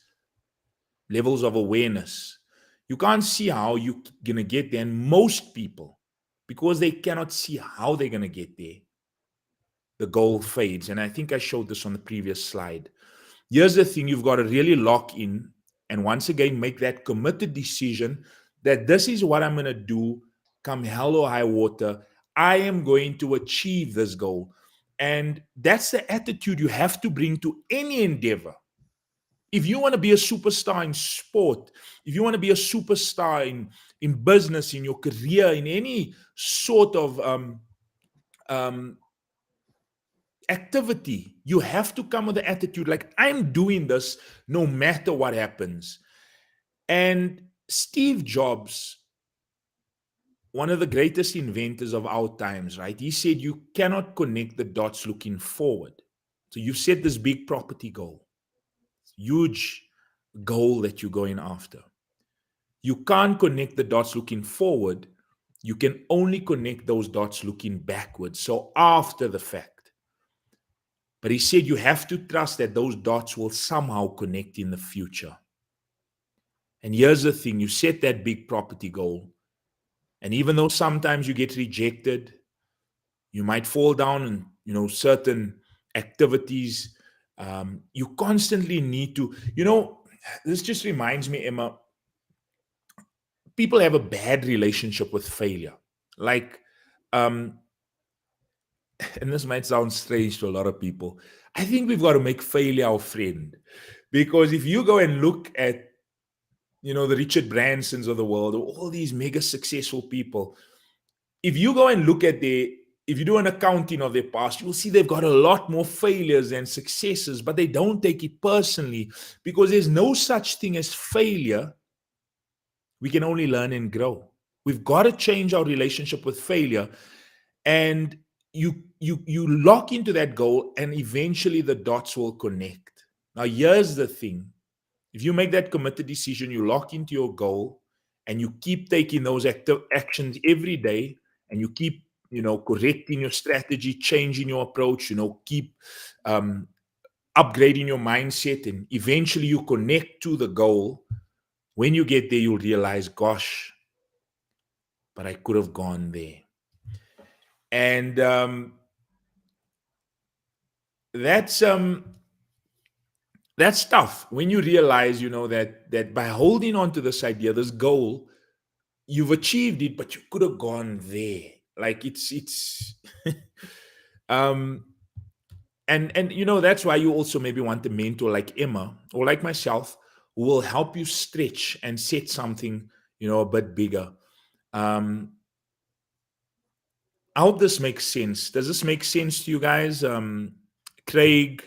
S2: levels of awareness. You can't see how you're going to get there. And most people, because they cannot see how they're going to get there, the goal fades. And I think I showed this on the previous slide. Here's the thing: you've got to really lock in and once again make that committed decision that this is what I'm going to do, come hell or high water. I am going to achieve this goal. And that's the attitude you have to bring to any endeavor. If you want to be a superstar in sport, if you want to be a superstar in business, in your career, in any sort of activity, you have to come with the attitude like, I'm doing this no matter what happens. And Steve Jobs, one of the greatest inventors of our times, right? He said you cannot connect the dots looking forward. So you've set this big property goal, huge goal that you're going after. You can't connect the dots looking forward. You can only connect those dots looking backwards, so after the fact. But he said you have to trust that those dots will somehow connect in the future. And here's the thing: you set that big property goal, and even though sometimes you get rejected, you might fall down in certain activities. You constantly need to, this just reminds me, Emma, people have a bad relationship with failure. Like, um, and this might sound strange to a lot of people, I think we've got to make failure our friend. Because if you go and look at, the Richard Bransons of the world, or all these mega successful people, if you go and look at if you do an accounting of their past, you'll see they've got a lot more failures than successes, but they don't take it personally because there's no such thing as failure. We can only learn and grow. We've got to change our relationship with failure, and you lock into that goal, and eventually the dots will connect. Now, here's the thing: if you make that committed decision, you lock into your goal, and you keep taking those active actions every day, and you keep correcting your strategy, changing your approach, keep um, upgrading your mindset, and eventually you connect to the goal. When you get there, you'll realize, gosh, but I could have gone there. And that's tough when you realize, that by holding on to this idea, this goal, you've achieved it, but you could have gone there. Like it's um and that's why you also maybe want a mentor like Emma or like myself, who will help you stretch and set something a bit bigger. um I hope this makes sense. Does this make sense to you guys? Craig,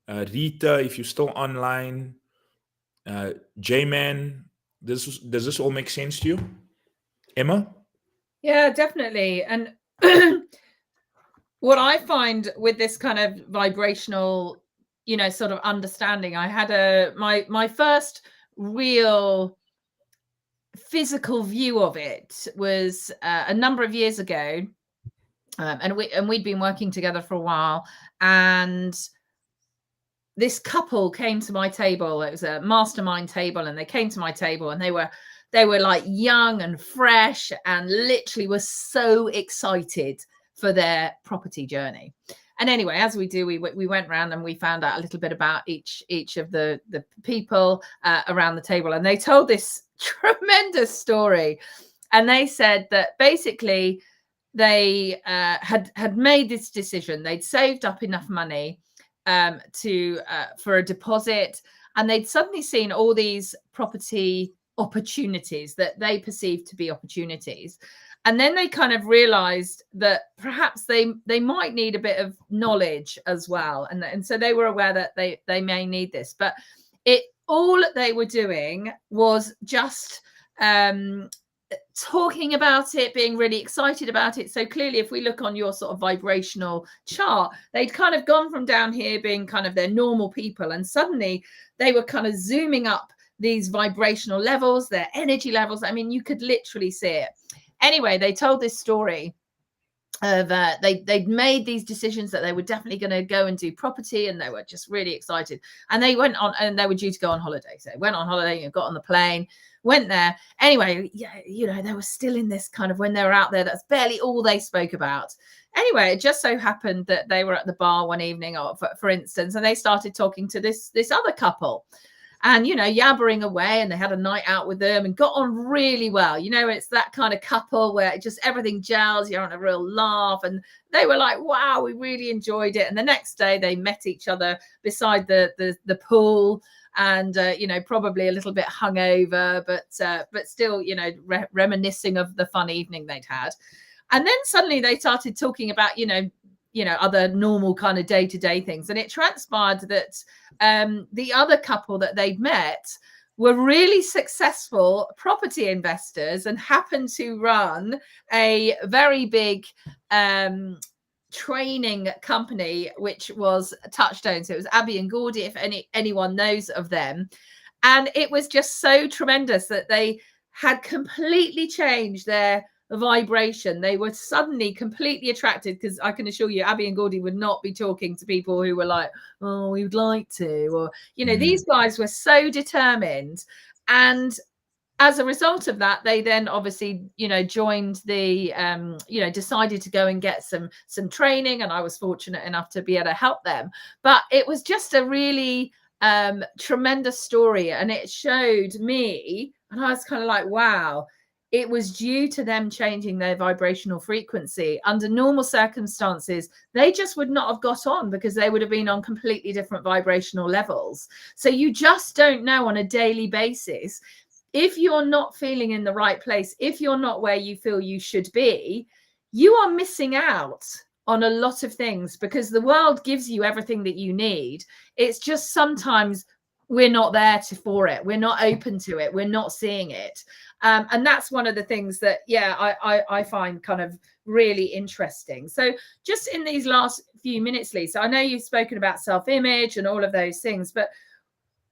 S2: Rita, if you're still online, J-Man, does this all make sense to you? Emma?
S1: Yeah, definitely. And what I find with this kind of vibrational, sort of understanding, I had my first real physical view of it was a number of years ago, and we'd been working together for a while, and this couple came to my table. It was a mastermind table, and they came to my table, and they were like young and fresh, and literally were so excited for their property journey. And anyway, as we do, we went around and we found out a little bit about each of the people around the table, and they told this tremendous story. And they said that basically they had made this decision. They'd saved up enough money to for a deposit, and they'd suddenly seen all these property opportunities that they perceived to be opportunities. And then they kind of realized that perhaps they might need a bit of knowledge as well, and so they were aware that they may need this. But it all they were doing was just talking about it, being really excited about it. So clearly, if we look on your sort of vibrational chart, they'd kind of gone from down here being kind of their normal people, and suddenly they were kind of zooming up these vibrational levels, their energy levels. I mean, you could literally see it. Anyway, they told this story of they'd made these decisions that they were definitely going to go and do property, and they were just really excited. And they went on, and they were due to go on holiday. So they went on holiday and got on the plane, went there. Anyway, yeah, they were still in this kind of, when they were out there, that's barely all they spoke about. Anyway, it just so happened that they were at the bar one evening, or for instance, and they started talking to this other couple, and yabbering away, and they had a night out with them and got on really well. It's that kind of couple where just everything gels, you're on a real laugh. And they were like, wow, we really enjoyed it. And the next day they met each other beside the pool, and probably a little bit hungover, but still reminiscing of the fun evening they'd had. And then suddenly they started talking about other normal kind of day-to-day things, and it transpired that the other couple that they'd met were really successful property investors and happened to run a very big training company, which was Touchstone. So it was Abby and Gordy, if anyone knows of them. And it was just so tremendous that they had completely changed their vibration. They were suddenly completely attracted, because I can assure you, Abby and Gordy would not be talking to people who were like, oh, we would like to, or these guys were so determined. And as a result of that, they then obviously joined the decided to go and get some training, and I was fortunate enough to be able to help them. But it was just a really tremendous story, and it showed me, and I was kind of like, wow, it was due to them changing their vibrational frequency. Under normal circumstances, they just would not have got on because they would have been on completely different vibrational levels. So you just don't know on a daily basis. If you're not feeling in the right place, if you're not where you feel you should be, you are missing out on a lot of things because the world gives you everything that you need. It's just sometimes we're not there for it. We're not open to it. We're not seeing it. And that's one of the things that, yeah, I find kind of really interesting. So just in these last few minutes, Lisa, I know you've spoken about self-image and all of those things, but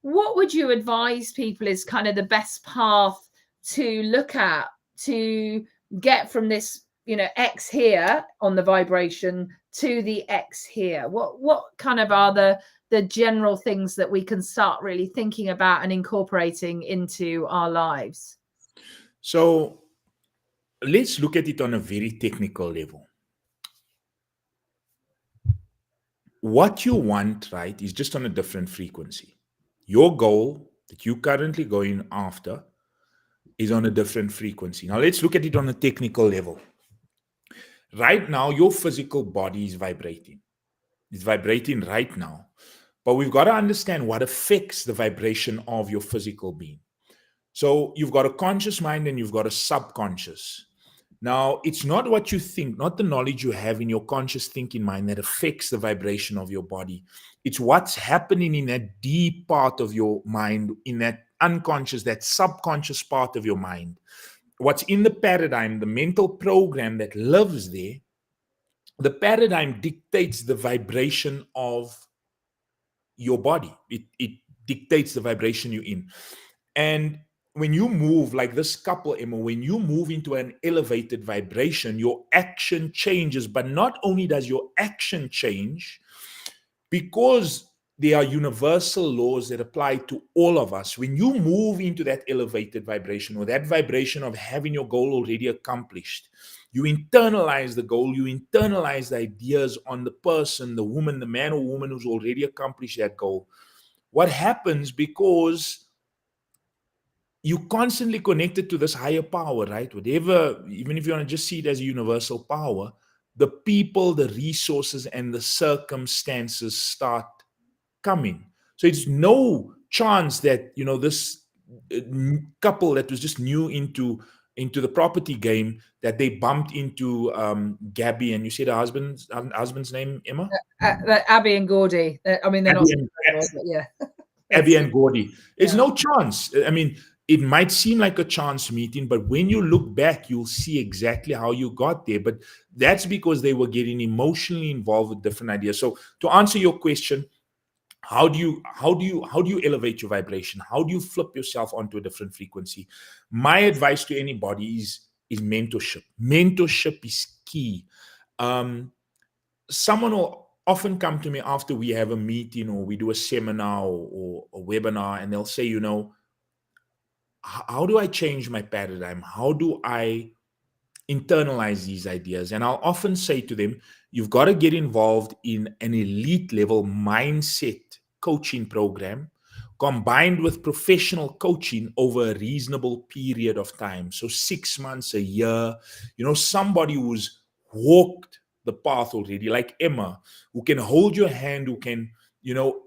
S1: what would you advise people is kind of the best path to look at to get from this, X here on the vibration to the X here? What kind of are the general things that we can start really thinking about and incorporating into our lives?
S2: So let's look at it on a very technical level. What you want, right, is just on a different frequency. Your goal that you're currently going after is on a different frequency. Now, let's look at it on a technical level. Right now, your physical body is vibrating. It's vibrating right now. But we've got to understand what affects the vibration of your physical being. So you've got a conscious mind and you've got a subconscious. Now, it's not what you think, not the knowledge you have in your conscious thinking mind that affects the vibration of your body. It's what's happening in that deep part of your mind, in that unconscious, that subconscious part of your mind. What's in the paradigm, the mental program that lives there, the paradigm dictates the vibration of your body. It dictates the vibration you're in. And when you move like this couple, Emma, when you move into an elevated vibration, your action changes. But not only does your action change, because there are universal laws that apply to all of us. When you move into that elevated vibration or that vibration of having your goal already accomplished, you internalize the goal, you internalize the ideas on the person, the woman, the man or woman who's already accomplished that goal. What happens, because you constantly connected to this higher power, right? Whatever, even if you want to just see it as a universal power, the people, the resources, and the circumstances start coming. So it's no chance that this couple that was just new into the property game, that they bumped into Gabby, and you said her husband's name, Emma?
S1: Abby and Gordy. I mean, they're not, but yeah.
S2: Abby and Gordy. It's
S1: Yeah.
S2: no chance. I mean, it might seem like a chance meeting, but when you look back, you'll see exactly how you got there. But that's because they were getting emotionally involved with different ideas. So to answer your question, how do you elevate your vibration? How do you flip yourself onto a different frequency? My advice to anybody is mentorship. Mentorship is key. Someone will often come to me after we have a meeting or we do a seminar or a webinar, and they'll say, how do I change my paradigm? How do I internalize these ideas? And I'll often say to them, you've got to get involved in an elite level mindset coaching program combined with professional coaching over a reasonable period of time. So 6 months, a year, somebody who's walked the path already, like Emma, who can hold your hand, who can,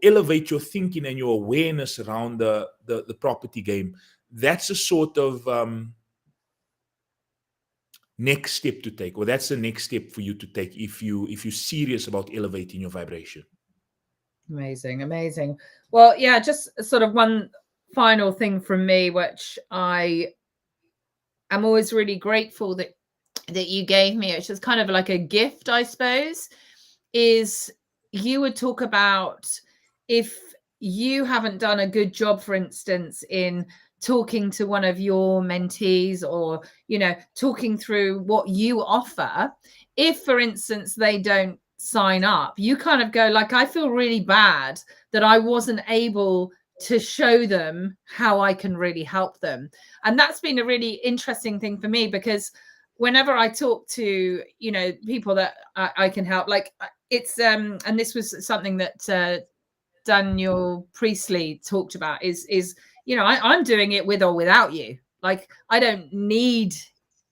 S2: elevate your thinking and your awareness around the property game. That's a sort of next step to take, or that's the next step for you to take if you're serious about elevating your vibration.
S1: Amazing. Well, yeah, just sort of one final thing from me, which I am always really grateful that you gave me, which is kind of like a gift, I suppose, is you would talk about if you haven't done a good job, for instance, in talking to one of your mentees or, talking through what you offer, if, for instance, they don't sign up, you kind of go like, I feel really bad that I wasn't able to show them how I can really help them. And that's been a really interesting thing for me, because whenever I talk to, people that I can help, like it's, and this was something that Daniel Priestley talked about is, I'm doing it with or without you. Like, I don't need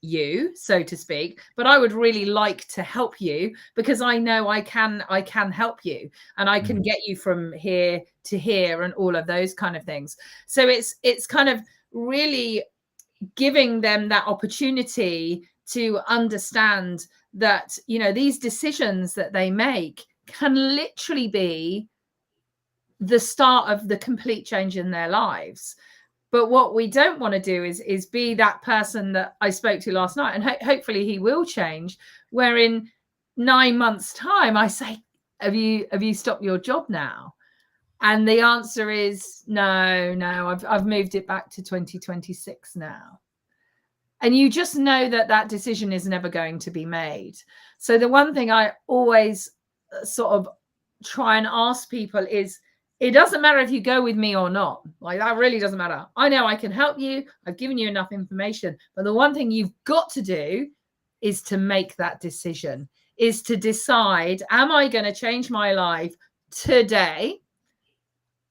S1: you, so to speak, but I would really like to help you, because I know I can help you, and I can get you from here to here, and all of those kind of things. So it's kind of really giving them that opportunity to understand that, you know, these decisions that they make can literally be the start of the complete change in their lives. But what we don't want to do is be that person that I spoke to last night, and hopefully he will change, where in 9 months time I say, have you stopped your job now? And the answer is no, I've moved it back to 2026 now. And you just know that that decision is never going to be made. So the one thing I always sort of try and ask people is, it doesn't matter if you go with me or not. Like, that really doesn't matter. I know I can help you. I've given you enough information. But the one thing you've got to do is to make that decision, is to decide, am I going to change my life today?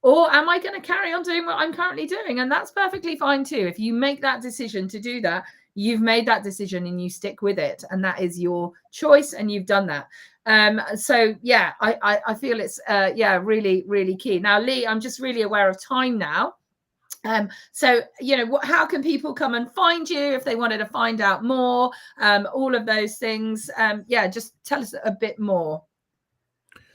S1: Or am I going to carry on doing what I'm currently doing? And that's perfectly fine too. If you make that decision to do that, you've made that decision and you stick with it. And that is your choice, and you've done that. So yeah, I feel it's really, really key. Now, Lee, I'm just really aware of time now. So, you know, how can people come and find you if they wanted to find out more? All of those things. Just tell us a bit more.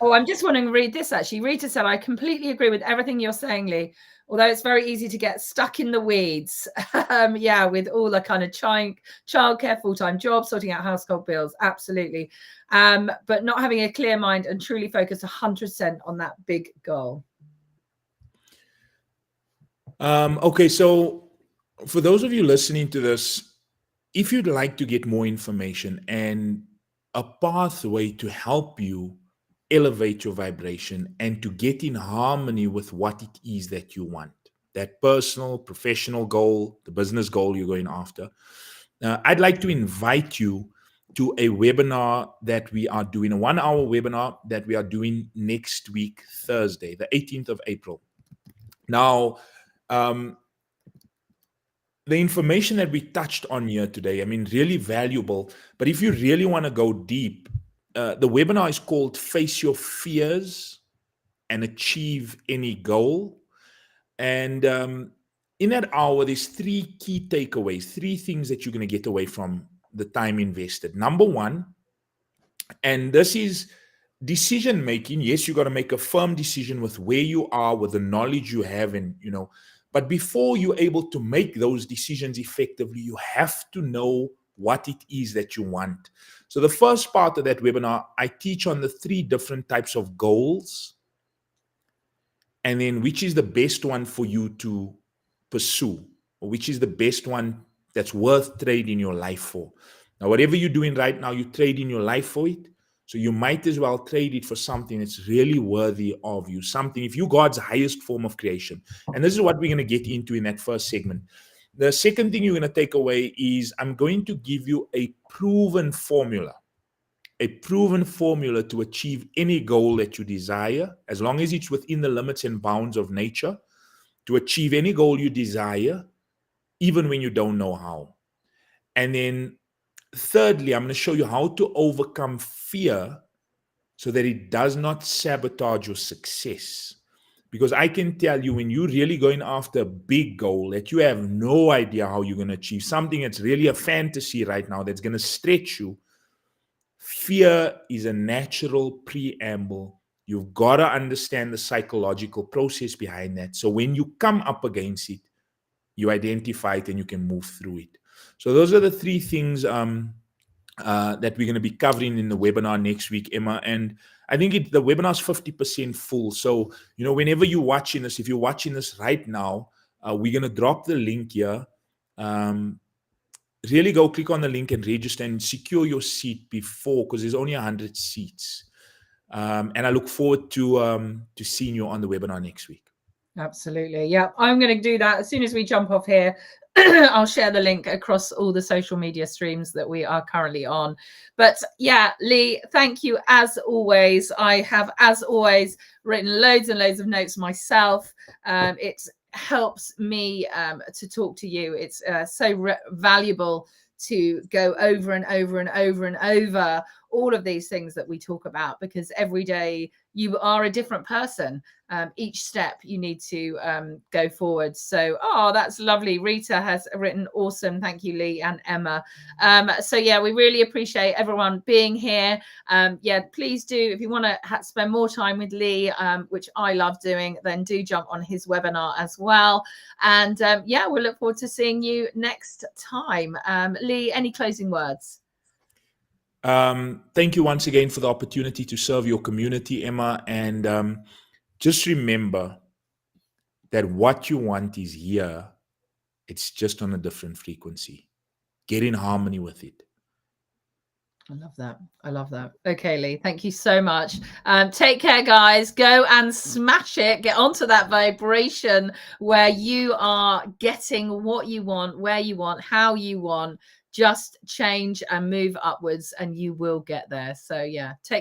S1: Oh, I'm just wanting to read this, actually. Rita said, I completely agree with everything you're saying, Lee, although it's very easy to get stuck in the weeds. With all the kind of childcare, full-time job, sorting out household bills. Absolutely. But not having a clear mind and truly focused 100% on that big goal.
S2: Okay, so for those of you listening to this, if you'd like to get more information and a pathway to help you elevate your vibration and to get in harmony with what it is that you want, that personal, professional goal, the business goal you're going after, I'd like to invite you to a webinar that we are doing, a 1-hour webinar that we are doing next week, Thursday, the 18th of April. Now, the information that we touched on here today, I mean, really valuable. But if you really want to go deep, the webinar is called Face Your Fears and Achieve Any Goal. And in that hour, there's 3 key takeaways, 3 things that you're going to get away from the time invested. Number 1, and this is decision making. Yes, you got to make a firm decision with where you are, with the knowledge you have, and but before you're able to make those decisions effectively, you have to know what it is that you want. So the first part of that webinar, I teach on the 3 different types of goals, and then which is the best one for you to pursue, or which is the best one that's worth trading your life for. Now, whatever you're doing right now, you trade in your life for it. So you might as well trade it for something that's really worthy of you. Something, if you're God's highest form of creation. And this is what we're going to get into in that first segment. The second thing you're going to take away is I'm going to give you a proven formula to achieve any goal that you desire, as long as it's within the limits and bounds of nature, to achieve any goal you desire, even when you don't know how. And then thirdly, I'm going to show you how to overcome fear so that it does not sabotage your success. Because I can tell you, when you're really going after a big goal that you have no idea how you're going to achieve, something that's really a fantasy right now that's going to stretch you, fear is a natural preamble. You've got to understand the psychological process behind that. So when you come up against it, you identify it and you can move through it. So those are the 3 things that we're going to be covering in the webinar next week, Emma. And I think the webinar is 50% full. So, whenever you're watching this, if you're watching this right now, we're going to drop the link here. Really go click on the link and register and secure your seat before, because there's only 100 seats. And I look forward to seeing you on the webinar next week.
S1: Absolutely. Yeah, I'm going to do that as soon as we jump off here. I'll share the link across all the social media streams that we are currently on. But yeah, Lee, thank you as always. I have, as always, written loads and loads of notes myself. It's helps me to talk to you. It's so valuable to go over and over and over and over all of these things that we talk about, because every day you are a different person. Each step you need to go forward. So, oh, that's lovely. Rita has written, awesome. Thank you, Lee and Emma. So yeah, we really appreciate everyone being here. Yeah, please do, if you want to spend more time with Lee, which I love doing, then do jump on his webinar as well. And yeah, we'll look forward to seeing you next time. Lee, any closing words?
S2: Thank you once again for the opportunity to serve your community, Emma. And just remember that what you want is here. It's just on a different frequency. Get in harmony with it.
S1: I love that. I love that. Okay, Lee, thank you so much. Take care, guys. Go and smash it. Get onto that vibration where you are getting what you want, where you want, how you want. Just change and move upwards and you will get there. So yeah, take